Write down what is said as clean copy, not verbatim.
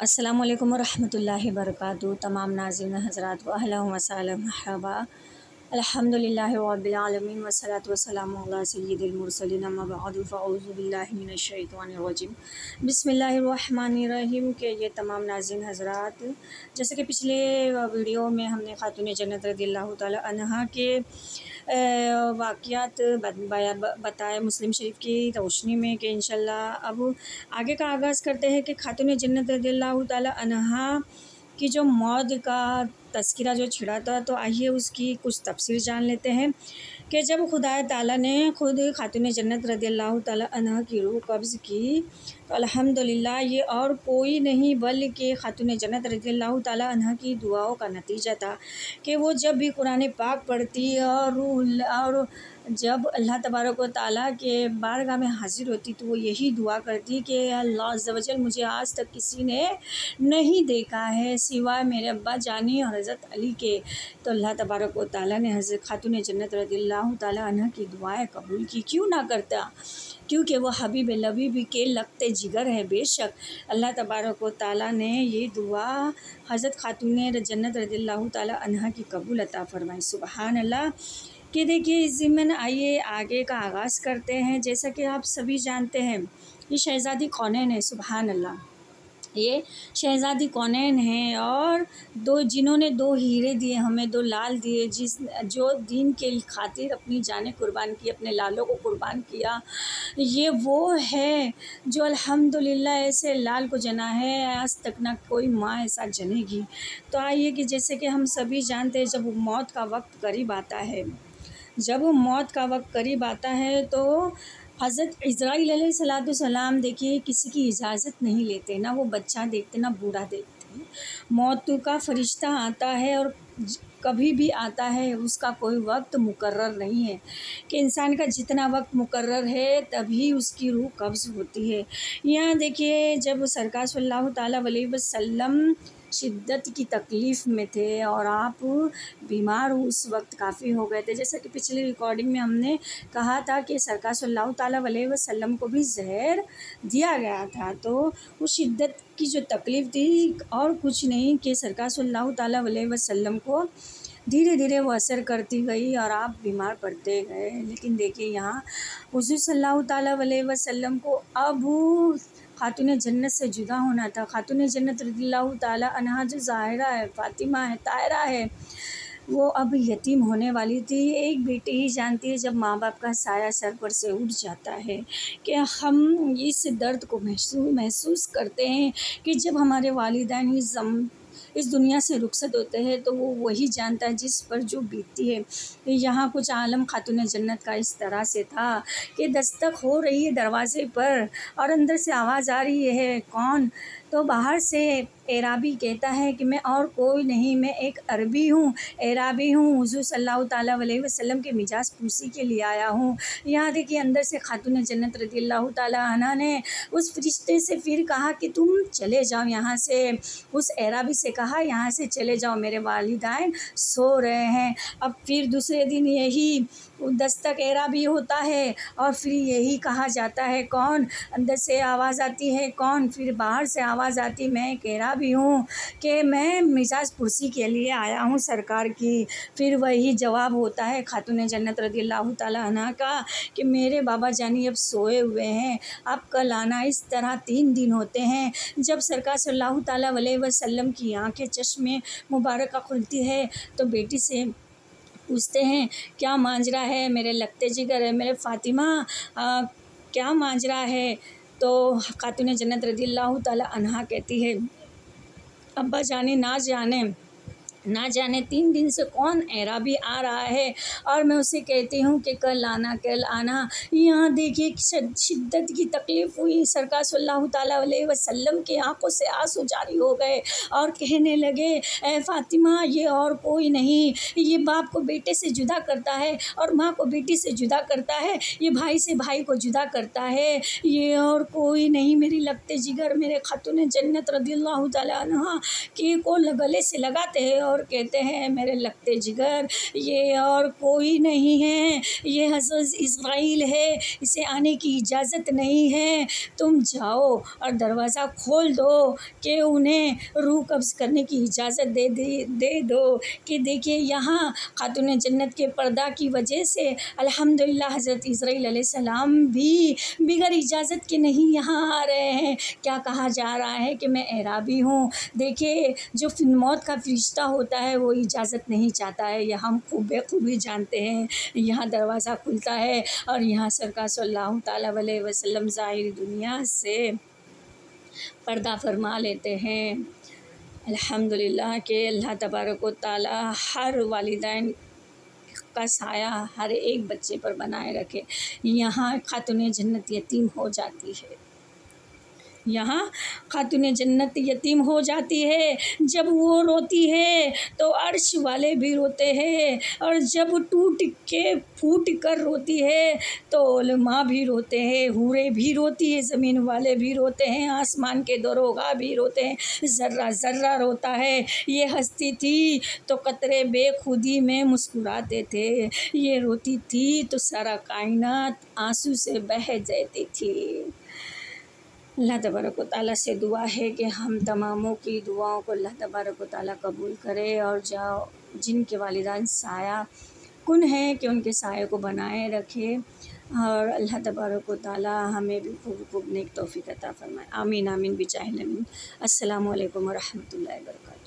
अस्सलामुअलैकुम रहमतुल्लाहि वबरकातुहू। तमाम नाज़रीन हज़रात व अहलन व सहलन मरहबा। अल्हम्दुलिल्लाहि रब्बिल आलमीन वस्सलातु वस्सलामु अला सय्यिदिल मुरसलीन अम्मा बअदु फ़अऊज़ु बिल्लाहि मिनश शैतानिर रजीम बिस्मिल्लाहिर रहमानिर रहीम। के ये तमाम नाज़रीन हज़रात, जैसे कि पिछले वीडियो में हमने खातून जन्नत रज़ियल्लाहु ताला अन्हा के वाक़ियात बताए मुस्लिम शरीफ की रोशनी में कि इंशाल्लाह अब आगे का आगाज़ करते हैं कि खातून जन्नत रज़ियल्लाहु ताला अन्हा की जो मौत का तज़किरा जो छिड़ा था, तो आइए उसकी कुछ तफसीर जान लेते हैं कि जब खुदा ताला ने खुद खातून जन्नत रज़ियल्लाहु ताला अन्हा की रूह कब्ज़ की, तो अल्हम्दुलिल्लाह ये और कोई नहीं बल्कि खातून जन्नत रज़ियल्लाहु ताला अन्हा की दुआओं का नतीजा था कि वो जब भी कुरान पाक पढ़ती और रूह और जब अल्लाह तबारक व तआला के बारगाह में हाज़िर होती, तो वो यही दुआ करती कि अल्लाह अज़्ज़ व जल मुझे आज तक किसी ने नहीं देखा है सिवाय मेरे अब्बा जानी और हज़रत अली के। तो अल्लाह तबारक व तआला ने हज़रत खातून जन्नत रज़ियल्लाहु ताला अन्हा की दुआएं कबूल की। क्यों ना करता, क्योंकि वो हबीब लबीब के लगते जिगर है। बेशक अल्लाह तबारक व तआला ने ये दुआ हज़रत खातून जन्नत रज़ियल्लाहु ताला अन्हा की कबूल अता फरमाई। सुबहान अल्लाह। कि देखिए इस ज़िम्मन आइए आगे का आगाज़ करते हैं। जैसा कि आप सभी जानते हैं, ये शहज़ादी कौनैन है। सुबहान अल्लाह, ये शहज़ादी कौनैन है और जिन्होंने दो हीरे दिए हमें, दो लाल दिए, जो दीन के खातिर अपनी जानें कुर्बान की, अपने लालों को कुर्बान किया। ये वो है जो अल्हम्दुलिल्लाह ऐसे लाल को जना है आज तक ना कोई माँ ऐसा जनेगी। तो आइए कि जैसे कि हम सभी जानते हैं, जब मौत का वक्त करीब आता है, जब मौत का वक्त करीब आता है तो हज़रत इज़राइल अलैहिस्सलाम देखिए किसी की इजाज़त नहीं लेते, ना वो बच्चा देखते ना बूढ़ा देखते। मौत का फ़रिश्ता आता है और कभी भी आता है, उसका कोई वक्त मुकर्रर नहीं है कि इंसान का जितना वक्त मुकर्रर है तभी उसकी रूह कब्ज़ होती है। यहाँ देखिए जब सरकार सल्लल्लाहु ताला अलैहि वसल्लम शिद्दत की तकलीफ़ में थे और आप बीमार उस वक्त काफ़ी हो गए थे, जैसा कि पिछली रिकॉर्डिंग में हमने कहा था कि सरकार सल्लल्लाहु ताला अलैहि वसल्लम को भी ज़हर दिया गया था। तो उस शिद्दत की जो तकलीफ़ थी और कुछ नहीं कि सरकार सल्लल्लाहु ताला अलैहि वसल्लम को धीरे धीरे वो असर करती गई और आप बीमार पड़ते गए। लेकिन देखिए यहाँ हुज़ूर सल्लल्लाहु ताला अलैहि वसल्लम को अब खातून जन्नत से जुदा होना था। खातून जन्नत रज़ियल्लाहु ताला अन्हा जो ज़ाहिरा है, फ़ातिमा है, ताहिरा है, वो अब यतीम होने वाली थी। एक बेटी ही जानती है जब माँ बाप का साया सर पर से उठ जाता है कि हम इस दर्द को महसूस करते हैं कि जब हमारे वालिदैन इस दुनिया से रुखसत होते हैं, तो वो वही जानता है जिस पर जो बीतती है। यहाँ कुछ आलम खातून जन्नत का इस तरह से था कि दस्तक हो रही है दरवाज़े पर और अंदर से आवाज़ आ रही है, कौन? तो बाहर से एराबी कहता है कि मैं और कोई नहीं, मैं एक अरबी हूँ, एराबी हूँ, हुज़ूर सल्लल्लाहु ताला अलैहि वसल्लम के मिजाज पूसी के लिए आया हूँ। यहाँ देखिए अंदर से खातून जन्नत रज़ियल्लाहु ताला अन्हा ने उस फरिश्ते से फिर कहा कि तुम चले जाओ यहाँ से। उस एराबी से कहा यहाँ से चले जाओ, मेरे वालिदैन सो रहे हैं। अब फिर दूसरे दिन यही दस्तक एराबी होता है और फिर यही कहा जाता है, कौन? अंदर से आवाज़ आती है, कौन? फिर बाहर से आवाज़ आती, मैं एक एराबी हूँ कि मैं मिजाज पुरसी के लिए आया हूँ सरकार की। फिर वही जवाब होता है खातून जन्नत रज़ियल्लाहु ताला अन्हा का कि मेरे बाबा जानी अब सोए हुए हैं, अब कल आना। इस तरह 3 दिन होते हैं। जब सरकार सल्लल्लाहु ताला अलैहि वसल्लम की आँखें चश्मे मुबारक खुलती है तो बेटी से पूछते हैं, क्या मांजरा है मेरे लगते जिगर है, मेरे फ़ातिमा क्या मांजरा है? तो खातून जन्नत रज़ियल्लाहु ताला अन्हा कहती है, अब्बा जाने ना जाने 3 दिन से कौन एराबी आ रहा है और मैं उसे कहती हूँ कि कल आना, कल आना। यहाँ देखिए शिद्दत की तकलीफ़ हुई। सरकार सल्लल्लाहु ताला अलैहि वसल्लम की आंखों से आंसू जारी हो गए और कहने लगे, ए फ़ातिमा, ये और कोई नहीं, ये बाप को बेटे से जुदा करता है और माँ को बेटी से जुदा करता है, ये भाई से भाई को जुदा करता है, ये और कोई नहीं मेरी लगते जिगर, मेरे खातून जन्नत रज़ियल्लाहु ताला अन्हा की को गले से लगाते हैं और कहते हैं मेरे लगते जिगर ये और कोई नहीं है, ये हज़रत इस्राईल है, इसे आने की इजाज़त नहीं है। तुम जाओ और दरवाज़ा खोल दो कि उन्हें रूह कब्ज़ करने की इजाज़त दे दो कि देखिए यहाँ खातून जन्नत के पर्दा की वजह से अल्हम्दुलिल्लाह हज़रत इस्राईल अलैहिस्सलाम भी बिगर इजाज़त के नहीं यहाँ आ रहे हैं। क्या कहा जा रहा है कि मैं एराबी हूँ। देखिए जो मौत का फरिश्ता होता है वो इजाज़त नहीं चाहता है, यह हम खूबी जानते हैं। यहाँ दरवाज़ा खुलता है और यहाँ सरकार सल्लल्लाहु ताला अलैहि वसल्लम ज़ाहिर दुनिया से पर्दा फरमा लेते हैं। अल्हम्दुलिल्लाह के अल्लाह तबारक व तआला हर वालिदैन का साया हर एक बच्चे पर बनाए रखे। यहाँ खातून जन्नत यतीम हो जाती है, यहाँ खातून जन्नत यतीम हो जाती है। जब वो रोती है तो अर्श वाले भी रोते हैं, और जब टूट के फूट कर रोती है तो उलमा भी रोते हैं, हूरें भी रोती है, ज़मीन वाले भी रोते हैं, आसमान के दरोगा भी रोते हैं, ज़र्रा ज़र्रा रोता है। ये हंसती थी तो कतरे बेखुदी में मुस्कुराते थे, ये रोती थी तो सारा कायनात आंसू से बह जाती थी। अल्लाह तबारक व तआला से दुआ है कि हम तमामों की दुआओं को अल्लाह तबारक व तआला कबूल करे, और जो जिनके वालिदैन साया कुन हैं कि उनके साये को बनाए रखे, और अल्लाह तबारक व तआला हमें भी खूब नेक तौफीक अता फरमाए। आमीन आमीन बिजाहिल अमीन। अस्सलामु अलैकुम व रहमतुल्लाहि व बरकातहू।